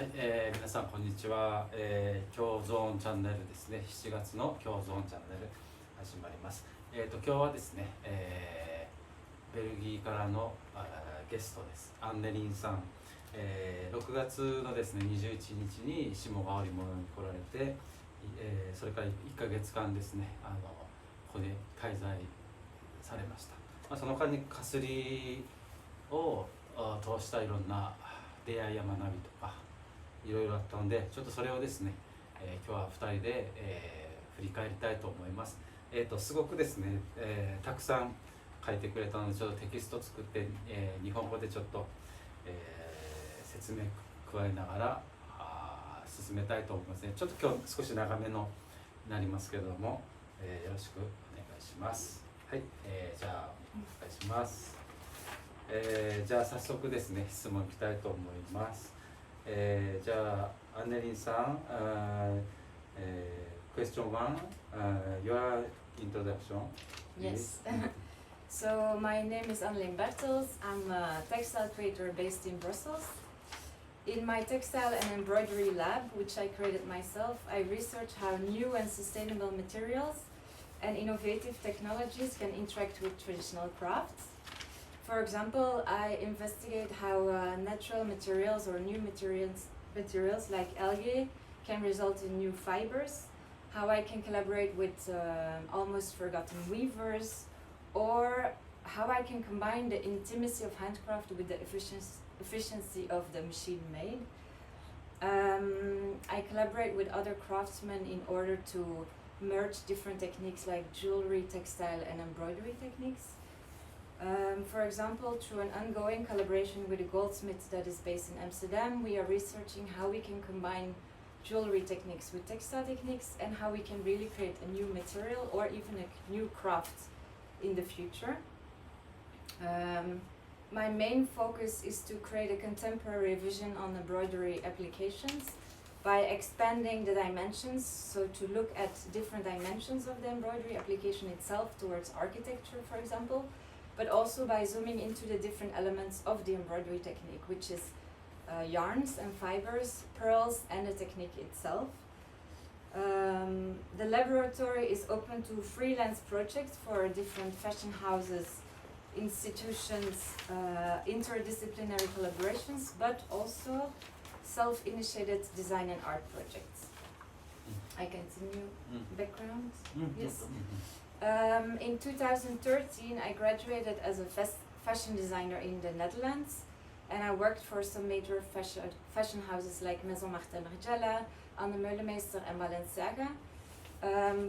はい、皆さんこんにちは、KYO-ZONEチャンネルですね。7月のKYO-ZONEチャンネル始まります。今日はですね、ベルギーからのゲストです。アンネリンさん、6月のですね21日に下川織物に来られて、それから1ヶ月間ですねここで滞在されました。その間にかすりを通したいろんな出会いや学びとかいろいろあったので、ちょっとそれをですね、今日は2人で、振り返りたいと思います。すごくですね、たくさん書いてくれたので、ちょっとテキスト作って、日本語でちょっと、説明加えながら進めたいと思いますね。ちょっと今日少し長めのになりますけれども、よろしくお願いします。はい、じゃあお願いします。じゃあ早速ですね、質問いきたいと思います。じゃあアンネリンさん、question one, your introduction. Yes. So my name is Anneleen Bertels. I'm a textile creator based in Brussels. In my textile and embroidery lab, which I created myself, I research how new and sustainable materials and innovative technologies can interact with traditional crafts. For example, I investigate how natural materials or new materials like algae can result in new fibers, how I can collaborate with almost forgotten weavers, or how I can combine the intimacy of handcraft with the efficiency of the machine made. I collaborate with other craftsmen in order to merge different techniques like jewelry, textile, and embroidery techniques. For example, through an ongoing collaboration with a goldsmith that is based in Amsterdam, we are researching how we can combine jewelry techniques with textile techniques and how we can really create a new material or even a new craft in the future. My main focus is to create a contemporary vision on embroidery applications by expanding the dimensions, so to look at different dimensions of the embroidery application itself towards architecture, for example, but also by zooming into the different elements of the embroidery technique, which is yarns and fibers, pearls, and the technique itself. The laboratory is open to freelance projects for different fashion houses, institutions, interdisciplinary collaborations, but also self-initiated design and art projects. I continue background? Yes. In 2013, I graduated as a fashion designer in the Netherlands, and I worked for some major fashion houses like Maison Martin Margiela, Anne Meulemeester, and Balenciaga.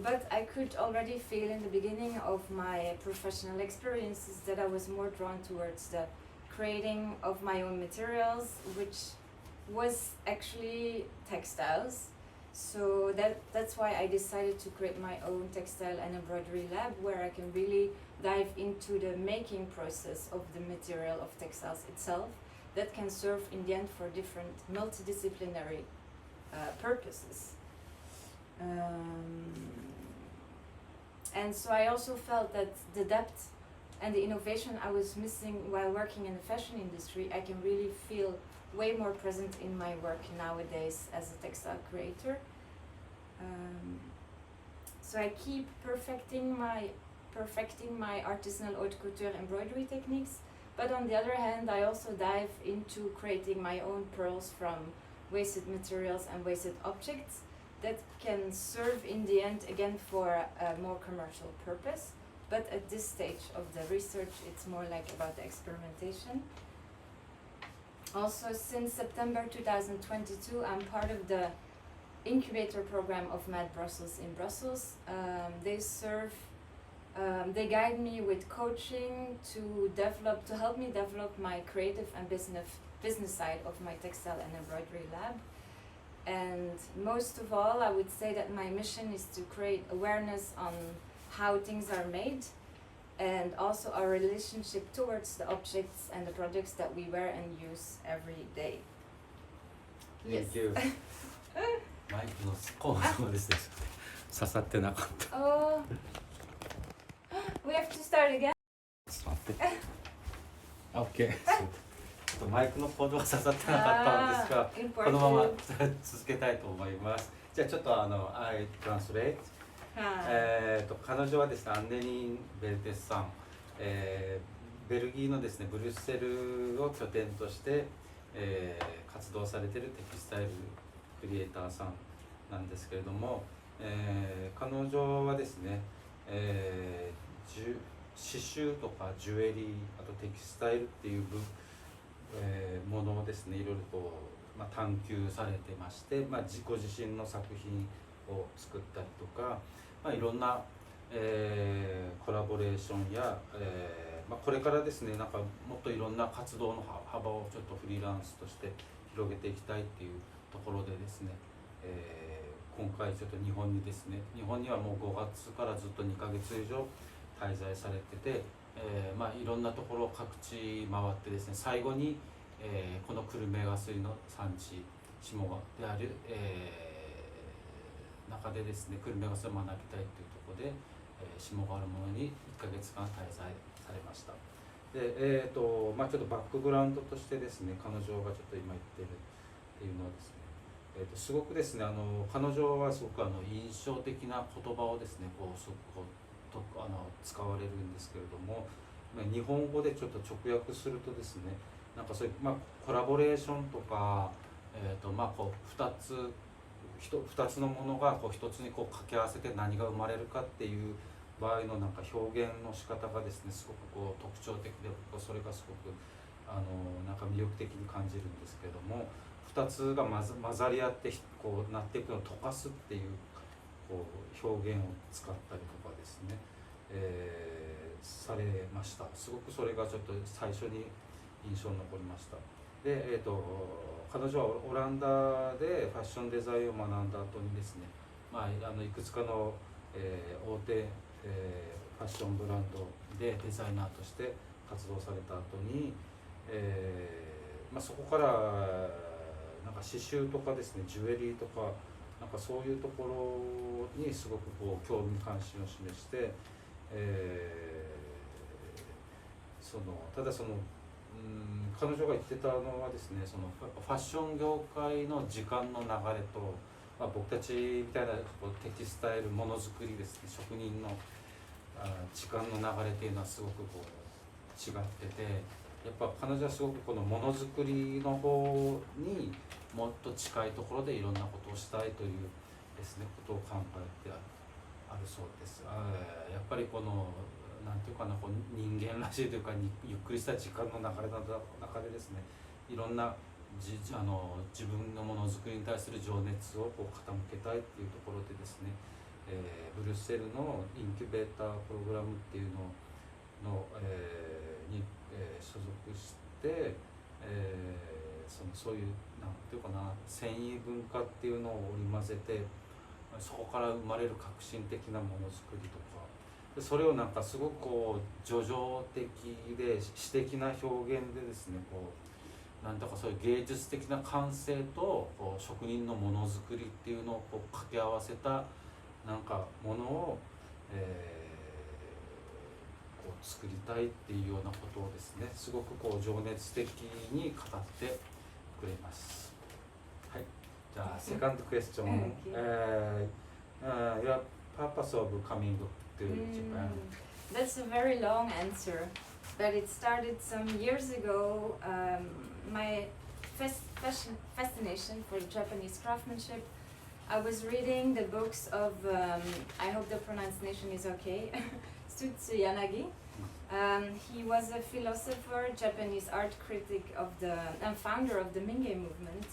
But I could already feel in the beginning of my professional experiences that I was more drawn towards the creating of my own materials, which was actually textiles. So that's why I decided to create my own textile and embroidery lab, where I can really dive into the making process of the material of textiles itself that can serve in the end for different multidisciplinary purposes. And so I also felt that the depth and the innovation I was missing while working in the fashion industry, I can really feel way more present in my work nowadays as a textile creator. So I keep perfecting my artisanal haute couture embroidery techniques, but on the other hand, I also dive into creating my own pearls from wasted materials and wasted objects that can serve in the end again for a more commercial purpose. But at this stage of the research, it's more like about the experimentation. Also, since September 2022, I'm part of the incubator program of Mad Brussels in Brussels. They guide me with coaching to help me develop my creative and business side of my textile and embroidery lab. And most of all, I would say that my mission is to create awareness on how things are made, and also our relationship towards the objects and the products that we wear and use every day. Thank you. マイクの構造ですね。刺さってなかった。Oh, we have to start again. ちょっと待って。OK。ちょっとマイクのコードが刺さってなかったんですが、このまま続けたいと思います。じゃあちょっとI translate。彼女はですね、アンネリーン・ベルテスさん、ベルギーのですねブリュッセルを拠点として、活動されているテキスタイルクリエイターさんなんですけれども、彼女はですね、刺繍とかジュエリー、あとテキスタイルっていうものをですねいろいろこう、探求されてまして、自身の作品を作ったりとか、いろんな、コラボレーションや、これからですねなんかもっといろんな活動の幅をちょっとフリーランスとして広げていきたいっていうところでですね、今回ちょっと日本にですね、日本にはもう5月からずっと2ヶ月以上滞在されてて、いろんなところ各地回ってですね、最後に、この久留米絣の産地下川である、中でですね久留米絣を学びたいというところで、下川のものに1ヶ月間滞在されました。で、ちょっとバックグラウンドとしてですね、彼女がちょっと今言ってるっていうのはですね、すごくですね彼女はすごく印象的な言葉をですねすごく使われるんですけれども、日本語でちょっと直訳するとですね、なんかそういう、コラボレーションとか、こう2つのものがこう1つにこう掛け合わせて何が生まれるかっていう場合のなんか表現の仕方がですねすごくこう特徴的で、僕はそれがすごくなんか魅力的に感じるんですけれども、2つが混ざり合ってこうなっていくのを溶かすっていうこう表現を使ったりとかですね、されました。すごくそれがちょっと最初に印象に残りました。で、彼女はオランダでファッションデザインを学んだ後にですね、いくつかの、大手、ファッションブランドでデザイナーとして活動された後に、そこからなんか刺繍とかですね、ジュエリーとかなんかそういうところにすごくこう興味関心を示して、ただ彼女が言ってたのはですね、ファッション業界の時間の流れと、僕たちみたいなテキスタイルものづくりですね、職人の時間の流れっていうのはすごくこう違ってて、やっぱ彼女はすごくこのものづくりの方にもっと近いところでいろんなことをしたいというですねことを考えてあるそうです。やっぱりこのなんていうかな、こう人間らしいというかゆっくりした時間の流れの中でですね、いろんな自分のものづくりに対する情熱をこう傾けたいっていうところでですね、ブリュッセルのインキュベータープログラムっていうのに、所属して、そういうなんていうかな、繊維文化っていうのを織り交ぜて、そこから生まれる革新的なものづくりとか、それをなんかすごくこう叙情的で詩的な表現でですね、こうなんとかそういう芸術的な感性とこう職人のものづくりっていうのをこう掛け合わせたなんかものを、こう作りたいっていうようなことをですね、すごくこう情熱的に語ってくれます。はい。じゃあセカンドクエスチョン。Your purpose of coming to Japan? That's a very long answer, but it started some years ago. My fascination for Japanese craftsmanship. I was reading the books of, I hope the pronunciation is okay, Tsutsu Yanagi. He was a philosopher, Japanese art critic and founder of the Mingei movement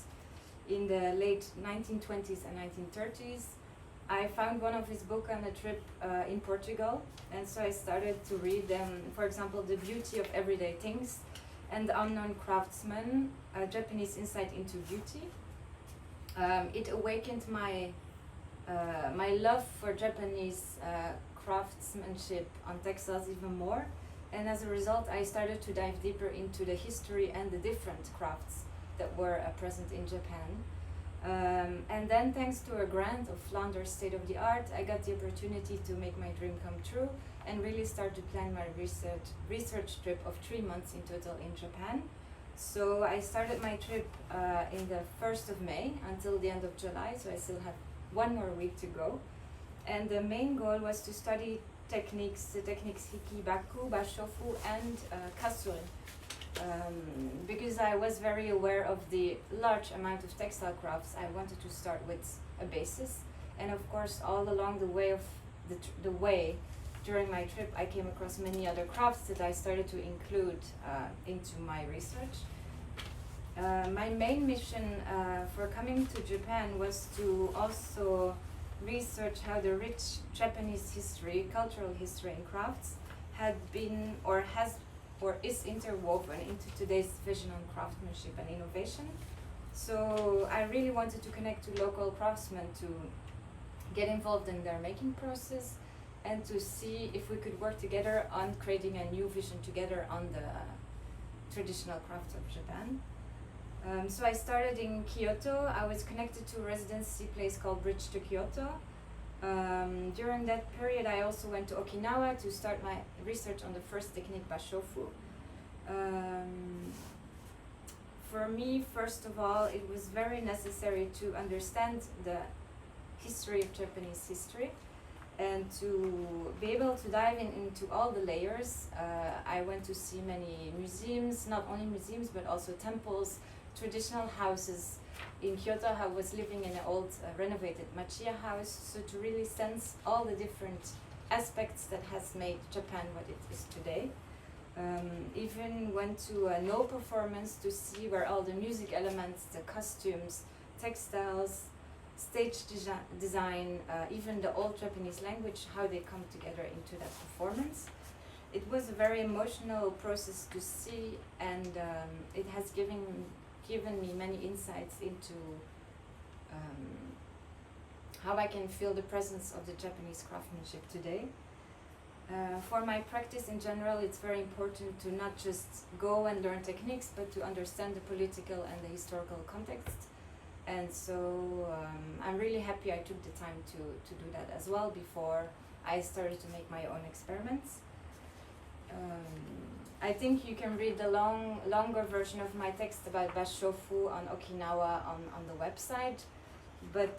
in the late 1920s and 1930s. I found one of his books on a trip in Portugal, and so I started to read them. For example, The Beauty of Everyday Things and The Unknown Craftsman, a Japanese insight into beauty. It awakened my love for Japanese craftsmanship on textiles even more, and as a result I started to dive deeper into the history and the different crafts that were present in Japan. And then thanks to a grant of Flanders State of the Art, I got the opportunity to make my dream come true and really start to plan my research trip of 3 months in total in Japan. So I started my trip in the 1st of May until the end of July, so I still have 1 more week to go. And the main goal was to study the techniques Hiki, Baku, Bashofu, and Kasuri. Because I was very aware of the large amount of textile crafts, I wanted to start with a basis. And of course, all along the way of the way during my trip, I came across many other crafts that I started to include into my research. My main mission for coming to Japan was to also research how the rich Japanese history, cultural history and crafts had been or is interwoven into today's vision on craftsmanship and innovation. So I really wanted to connect to local craftsmen to get involved in their making process and to see if we could work together on creating a new vision together on the traditional crafts of Japan. So I started in Kyoto. I was connected to a residency place called Bridge to Kyoto. During that period, I also went to Okinawa to start my research on the first technique, Bashofu. For me, first of all, it was very necessary to understand the history of Japanese history and to be able to dive into all the layers. I went to see many museums, not only museums, but also temples, traditional houses. In Kyoto, I was living in an old renovated machiya house, so to really sense all the different aspects that has made Japan what it is today. Even went to a no performance to see where all the music elements, the costumes, textiles, stage design, even the old Japanese language, how they come together into that performance. It was a very emotional process to see, and it has given me many insights into how I can feel the presence of the Japanese craftsmanship today. For my practice in general, it's very important to not just go and learn techniques, but to understand the political and the historical context. And so I'm really happy I took the time to do that as well before I started to make my own experiments. I think you can read the longer version of my text about Bashofu on Okinawa on the website. But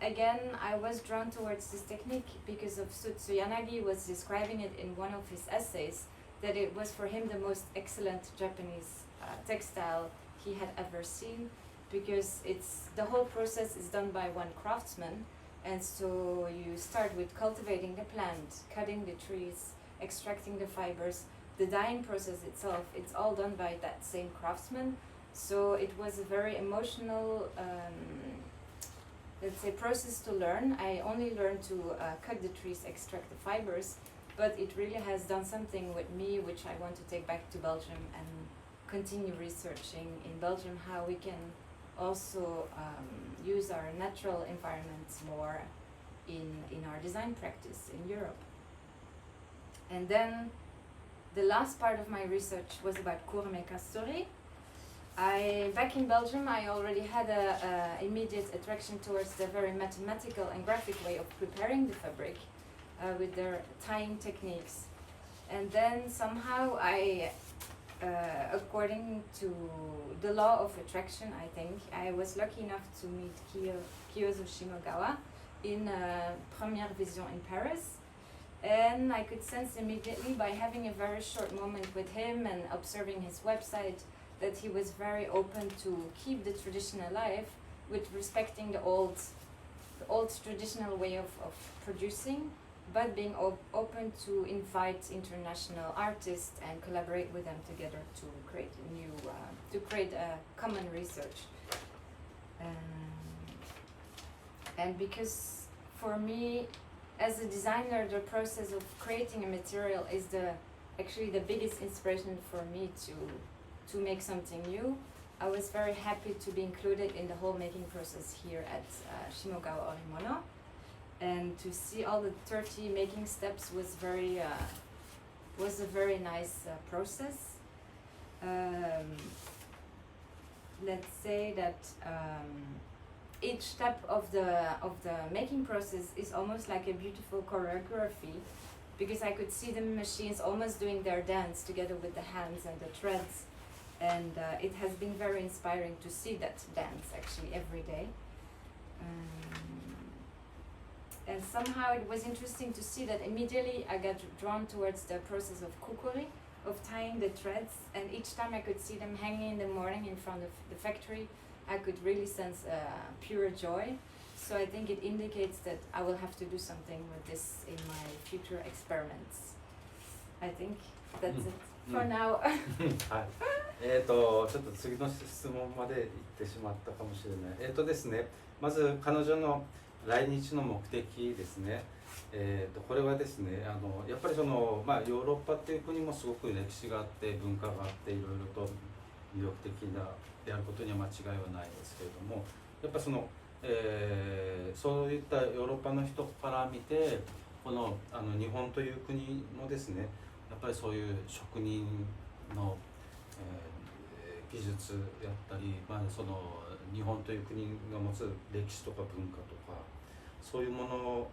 again, I was drawn towards this technique because of Sutsu Yanagi was describing it in one of his essays, that it was for him the most excellent Japanese textile he had ever seen, because the whole process is done by one craftsman. And so you start with cultivating the plant, cutting the trees, extracting the fibers, the dyeing process itself, it's all done by that same craftsman. So it was a very emotional, let's say, process to learn. I only learned to cut the trees, extract the fibers, but it really has done something with me, which I want to take back to Belgium and continue researching in Belgium how we can also use our natural environments more in our design practice in Europe. And then the last part of my research was about Kuremeika's story. Back in Belgium, I already had an immediate attraction towards the very mathematical and graphic way of preparing the fabric with their tying techniques. And then somehow according to the law of attraction, I think, I was lucky enough to meet Kiyozo Shimogawa in Première Vision in Paris. And I could sense immediately by having a very short moment with him and observing his website that he was very open to keep the tradition alive with respecting the old traditional way of producing, but being open to invite international artists and collaborate with them together to create a common research. And because for me, as a designer, the process of creating a material is actually the biggest inspiration for me to make something new. I was very happy to be included in the whole making process here at Shimogawa Orimono, and to see all the 30 making steps was a very nice process. Let's say that each step of the making process is almost like a beautiful choreography, because I could see the machines almost doing their dance together with the hands and the threads. and it has been very inspiring to see that dance actually every day. And somehow it was interesting to see that immediately I got drawn towards the process of kukuri, of tying the threads, and each time I could see them hanging in the morning in front of the factory, I could really sense pure joy. So I think it indicates that I will have to do something with this in my future experiments. I think that's it for now. はい。ちょっと次の質問まで行ってしまったかもしれない。ですね、まず彼女の来日の目的ですね。これはですね、やっぱりその、ヨーロッパっていう国もすごく歴史があって文化があっていろいろと魅力的なであることには間違いはないですけれども、やっぱその、そういったヨーロッパの人から見てこの日本という国のですね、やっぱりそういう職人の、技術やったり、その日本という国が持つ歴史とか文化とかそういうもの